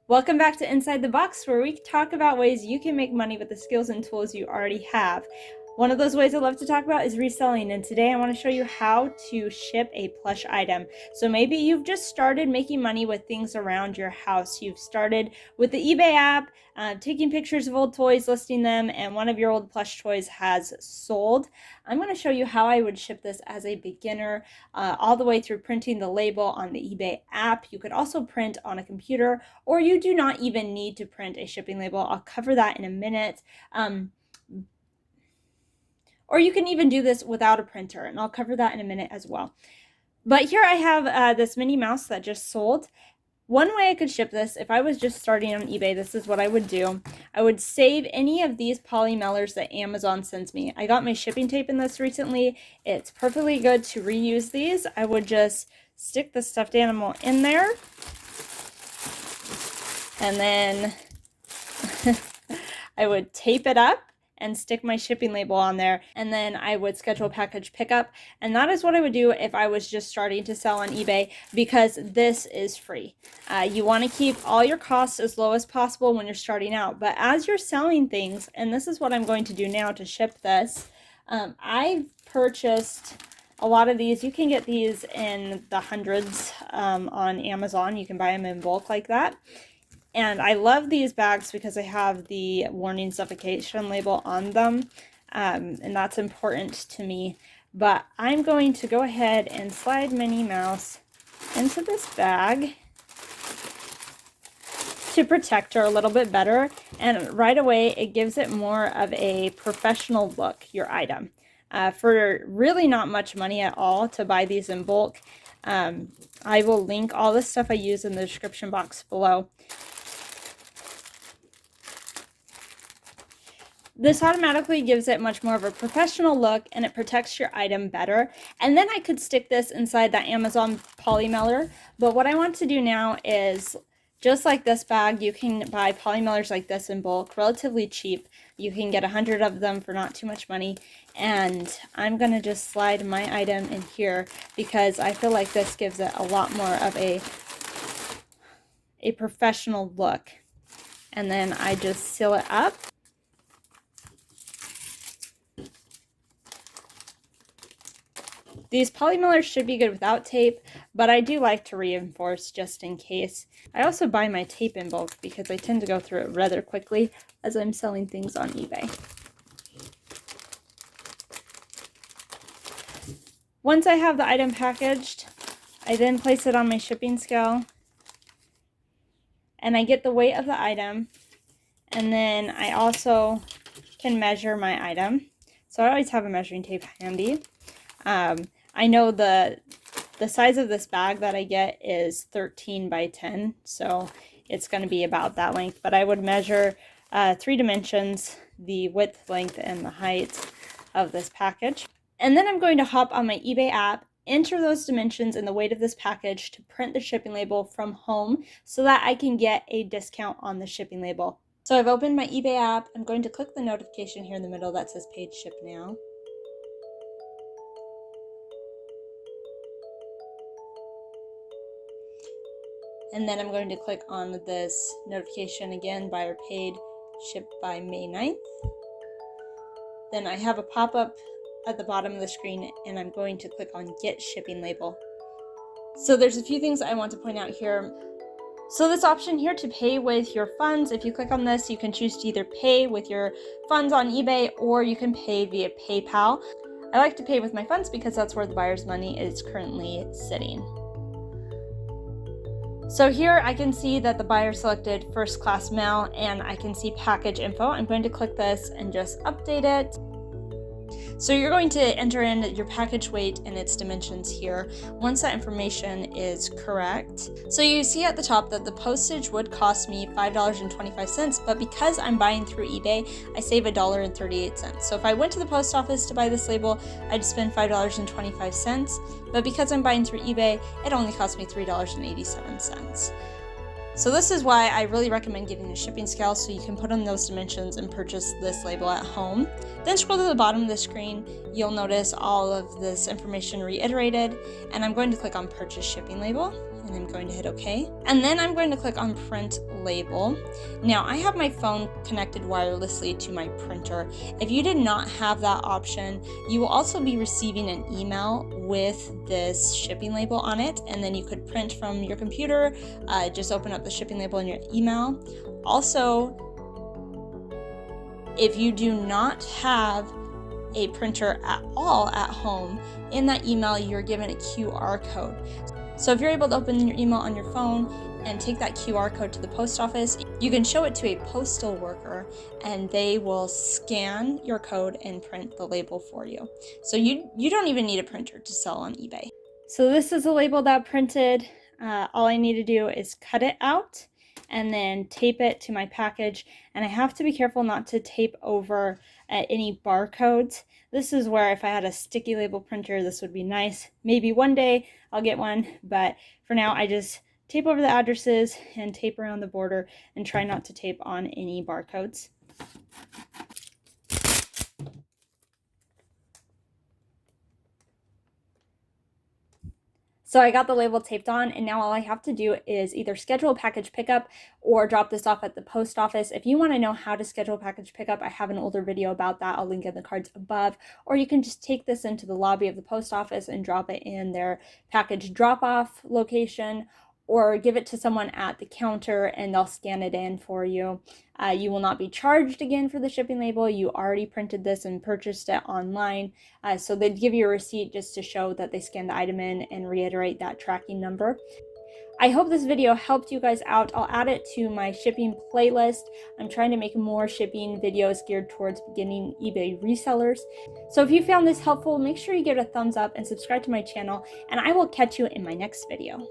Welcome back to Inside the Box, where we talk about ways you can make money with the skills and tools you already have. One of those ways I love to talk about is reselling, and today I want to show you how to ship a plush item. So maybe you've just started making money with things around your house. You've started with the eBay app, taking pictures of old toys, listing them, and one of your old plush toys has sold. I'm going to show you how I would ship this as a beginner, all the way through printing the label on the eBay app. You could also print on a computer, or you do not even need to print a shipping label. I'll cover that in a minute. Or you can even do this without a printer, and I'll cover that in a minute as well. But here I have this Minnie Mouse that just sold. One way I could ship this, if I was just starting on eBay, this is what I would do. I would save any of these poly mailers that Amazon sends me. I got my shipping tape in this recently. It's perfectly good to reuse these. I would just stick the stuffed animal in there, and then I would tape it up and stick my shipping label on there, and then I would schedule package pickup. And that is what I would do if I was just starting to sell on eBay, because this is free. You want to keep all your costs as low as possible when you're starting out, but as you're selling things, and this is what I'm going to do now to ship this, I've purchased a lot of these. You can get these in the hundreds on Amazon. You can buy them in bulk like that. And I love these bags because they have the warning suffocation label on them, and that's important to me. But I'm going to go ahead and slide Minnie Mouse into this bag to protect her a little bit better, and right away it gives it more of a professional look, your item. For really not much money at all to buy these in bulk. I will link all the stuff I use in the description box below. This automatically gives it much more of a professional look, and it protects your item better. And then I could stick this inside that Amazon poly mailer. But what I want to do now is, just like this bag, you can buy poly mailers like this in bulk, relatively cheap. You can get 100 of them for not too much money. And I'm going to just slide my item in here because I feel like this gives it a lot more of a professional look. And then I just seal it up. These poly mailers should be good without tape, but I do like to reinforce just in case. I also buy my tape in bulk because I tend to go through it rather quickly as I'm selling things on eBay. Once I have the item packaged, I then place it on my shipping scale, and I get the weight of the item, and then I also can measure my item. So I always have a measuring tape handy. I know the size of this bag that I get is 13 by 10, so it's going to be about that length. But I would measure 3 dimensions, the width, length, and the height of this package. And then I'm going to hop on my eBay app, enter those dimensions and the weight of this package to print the shipping label from home so that I can get a discount on the shipping label. So I've opened my eBay app. I'm going to click the notification here in the middle that says Paid Ship Now. And then I'm going to click on this notification again, buyer paid, shipped by May 9th. Then I have a pop-up at the bottom of the screen, and I'm going to click on Get Shipping Label. So there's a few things I want to point out here. So this option here to pay with your funds, if you click on this, you can choose to either pay with your funds on eBay or you can pay via PayPal. I like to pay with my funds because that's where the buyer's money is currently sitting. So here I can see that the buyer selected first class mail, and I can see package info. I'm going to click this and just update it. So you're going to enter in your package weight and its dimensions here once that information is correct. So you see at the top that the postage would cost me $5.25, but because I'm buying through eBay, I save $1.38. So if I went to the post office to buy this label, I'd spend $5.25, but because I'm buying through eBay, it only cost me $3.87. So this is why I really recommend getting a shipping scale so you can put on those dimensions and purchase this label at home. Then scroll to the bottom of the screen, you'll notice all of this information reiterated, and I'm going to click on Purchase Shipping Label. and I'm going to hit OK. And then I'm going to click on print label. Now I have my phone connected wirelessly to my printer. If you did not have that option, you will also be receiving an email with this shipping label on it, and then you could print from your computer. Just open up the shipping label in your email. Also, if you do not have a printer at all at home, in that email you're given a QR code. So if you're able to open your email on your phone and take that QR code to the post office, you can show it to a postal worker and they will scan your code and print the label for you. So you don't even need a printer to sell on eBay. So this is a label that printed. All I need to do is cut it out and then tape it to my package. And I have to be careful not to tape over any barcodes. This is where if I had a sticky label printer, this would be nice. Maybe one day I'll get one, but for now I just tape over the addresses and tape around the border and try not to tape on any barcodes. So I got the label taped on, and now all I have to do is either schedule a package pickup or drop this off at the post office. If you want to know how to schedule a package pickup, I have an older video about that. I'll link in the cards above. Or you can just take this into the lobby of the post office and drop it in their package drop-off location, or give it to someone at the counter and they'll scan it in for you. You will not be charged again for the shipping label. You already printed this and purchased it online. So they'd give you a receipt just to show that they scanned the item in and reiterate that tracking number. I hope this video helped you guys out. I'll add it to my shipping playlist. I'm trying to make more shipping videos geared towards beginning eBay resellers. So if you found this helpful, make sure you give it a thumbs up and subscribe to my channel, and I will catch you in my next video.